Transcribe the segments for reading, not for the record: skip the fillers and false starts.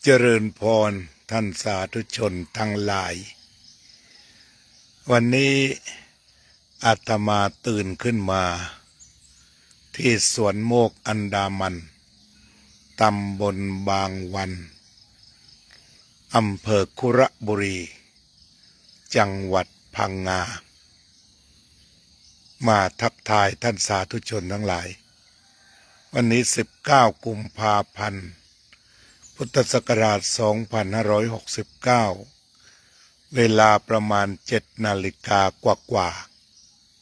เจริญพรท่านสาธุชนทั้งหลาย วันนี้อาตมาตื่นขึ้นมาที่สวนโมกอันดามันตำบลบางวันอำเภอคุระบุรีจังหวัดพังงามาทักทายท่านสาธุชนทั้งหลายวันนี้19 กุมภาพันธ์พุทธศักราช 2569 เวลาประมาณ 7 นาฬิกากว่า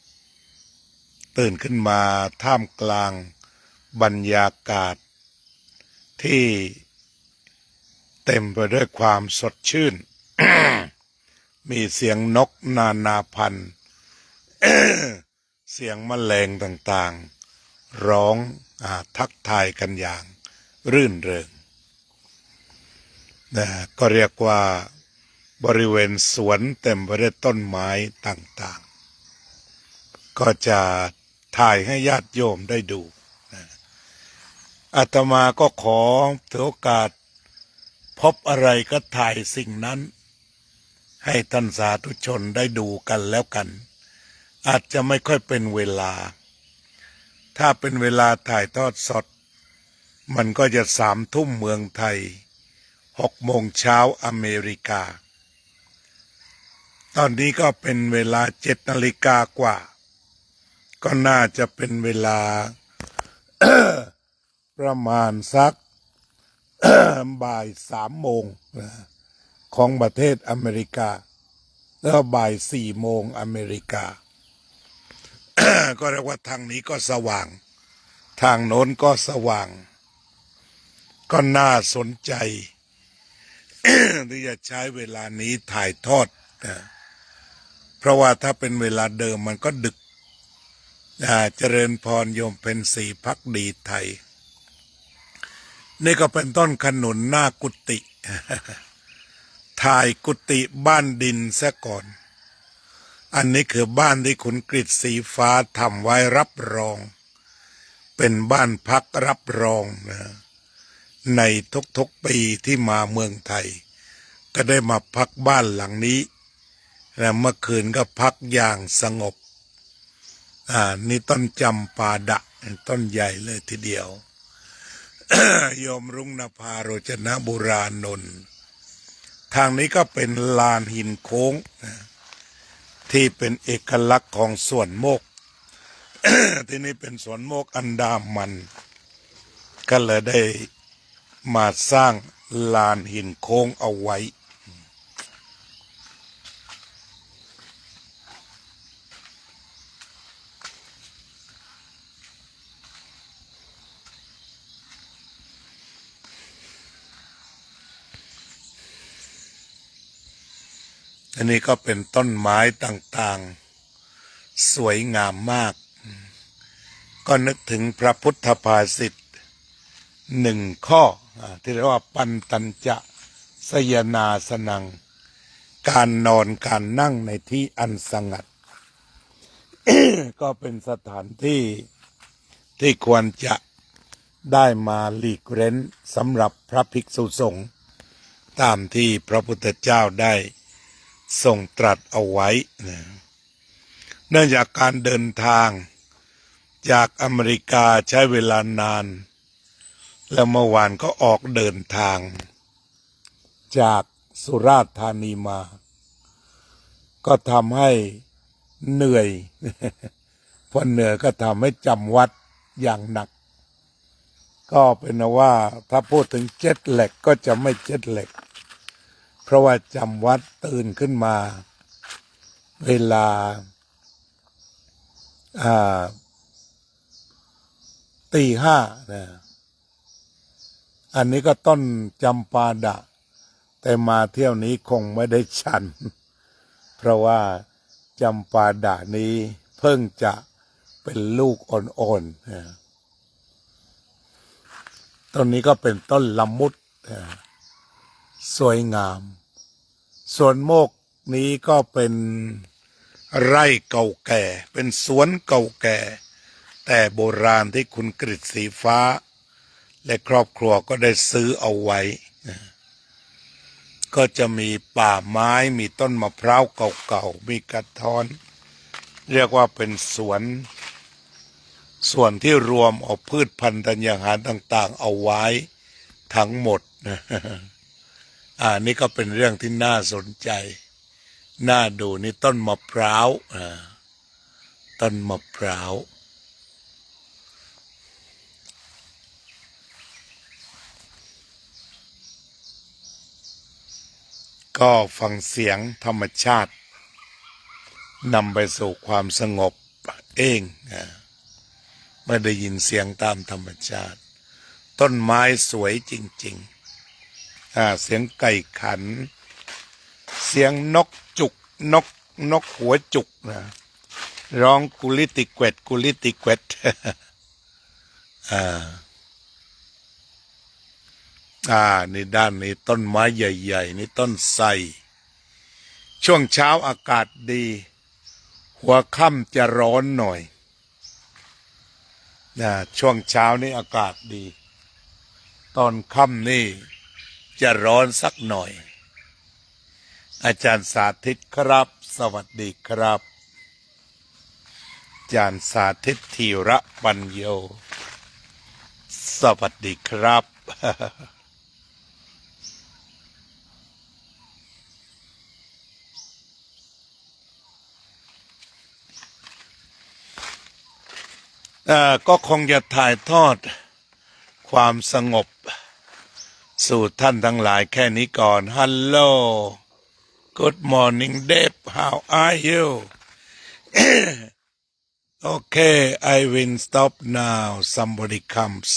ๆตื่นขึ้นมาท่ามกลางบรรยากาศที่เต็มไปด้วยความสดชื่น มีเสียงนกนานาพันธุ์ เสียงแมลงต่างๆร้องทักทายกันอย่างรื่นเริงก็เรียกว่าบริเวณสวนเต็มไปด้วยต้นไม้ต่างๆก็จะถ่ายให้ญาติโยมได้ดูอาตมาก็ขอถือโอกาสพบอะไรก็ถ่ายสิ่งนั้นให้ท่านสาธุชนได้ดูกันแล้วกันอาจจะไม่ค่อยเป็นเวลาถ้าเป็นเวลาถ่ายทอดสดมันก็จะ3 ทุ่มเมืองไทย6 โมงเช้าอเมริกาตอนนี้ก็เป็นเวลา7 นาฬิกากว่าก็น่าจะเป็นเวลา ประมาณสัก บ่าย3 โมงของประเทศอเมริกาแล้วบ่าย4 โมงอเมริกา ก็เรียกว่าทางนี้ก็สว่างทางโน้นก็สว่างก็น่าสนใจ ที่จะใช้เวลานี้ถ่ายทอดเพราะว่าถ้าเป็นเวลาเดิมมันก็ดึกเจริญพรโยมเป็นศรีภักดีไทยนี่ก็เป็นต้นขนุนหน้ากุฏิ ถ่ายกุฏิบ้านดินซะก่อนอันนี้คือบ้านที่คุณกฤษสีฟ้าทำไว้รับรองเป็นบ้านพักรับรองในทุกๆปีที่มาเมืองไทยก็ได้มาพักบ้านหลังนี้และเมื่อคืนก็พักอย่างสงบนี่ต้นจำปาดะต้นใหญ่เลยทีเดียว โยมรุ่งนภาโรจนบุรานนท์ทางนี้ก็เป็นลานหินโค้งที่เป็นเอกลักษณ์ของสวนโมก ที่นี่เป็นสวนโมกอันดามันก็เลยได้มาสร้างลานหินโค้งเอาไว้อันนี้ก็เป็นต้นไม้ต่างๆสวยงามมากก็นึกถึงพระพุทธภาษิต1 ข้อที่เรียกว่าปันตัญจะสยนาสนังการนอนการนั่งในที่อันสงัด ก็เป็นสถานที่ที่ควรจะได้มาหลีกเร้นสำหรับพระภิกษุสงฆ์ตามที่พระพุทธเจ้าได้ทรงตรัสเอาไว้เนื่องจากการเดินทางจากอเมริกาใช้เวลานานแล้วเมื่อวานก็ออกเดินทางจากสุราษฎร์ธานีมาก็ทำให้เหนื่อย พอเหนื่อยก็ทำให้จำวัดอย่างหนักก็เป็นว่าถ้าพูดถึงเจ็ตแลกก็จะไม่เจ็ตแลกเพราะว่าจำวัดตื่นขึ้นมาเวลาตี 5นะอันนี้ก็ต้นจำปาดะแต่มาเที่ยวนี้คงไม่ได้ฉันเพราะว่าจำปาดะนี้เพิ่งจะเป็นลูกอ่อนๆต้นนี้ก็เป็นต้นละมุดสวยงามส่วนโมกนี้ก็เป็นไร่เก่าแก่เป็นสวนเก่าแก่แต่โบราณที่คุณกฤษสีฟ้าและครอบครัวก็ได้ซื้อเอาไว้ ก็จะมีป่าไม้มีต้นมะพร้าวเก่าๆมีกระท้อน เรียกว่าเป็นสวนที่รวมเอาพืชพันธุ์ธัญญาหารต่างๆเอาไว้ทั้งหมดนะนี่ก็เป็นเรื่องที่น่าสนใจน่าดูนี่ต้นมะพร้าวต้นมะพร้าวก็ฟังเสียงธรรมชาตินำไปสู่ความสงบเองไม่ได้ยินเสียงตามธรรมชาติต้นไม้สวยจริงๆเสียงไก่ขันเสียงนกจุกนกหัวจุกนะร้องกุลิติเกวดกุลิติเกวดนี่ด้านนี้ต้นไม้ใหญ่ๆนี่ต้นไทรช่วงเช้าอากาศดีหัวค่ำจะร้อนหน่อยช่วงเช้านี่อากาศดีตอนค่ำนี่จะร้อนสักหน่อยอาจารย์สาธิตครับสวัสดีครับอาจารย์สาธิตธีระปัญโยสวัสดีครับก็คงจะถ่ายทอดความสงบสู่ท่านทั้งหลายแค่นี้ก่อนฮัลโหล Good morning Dave how are you Okay I will stop now somebody comes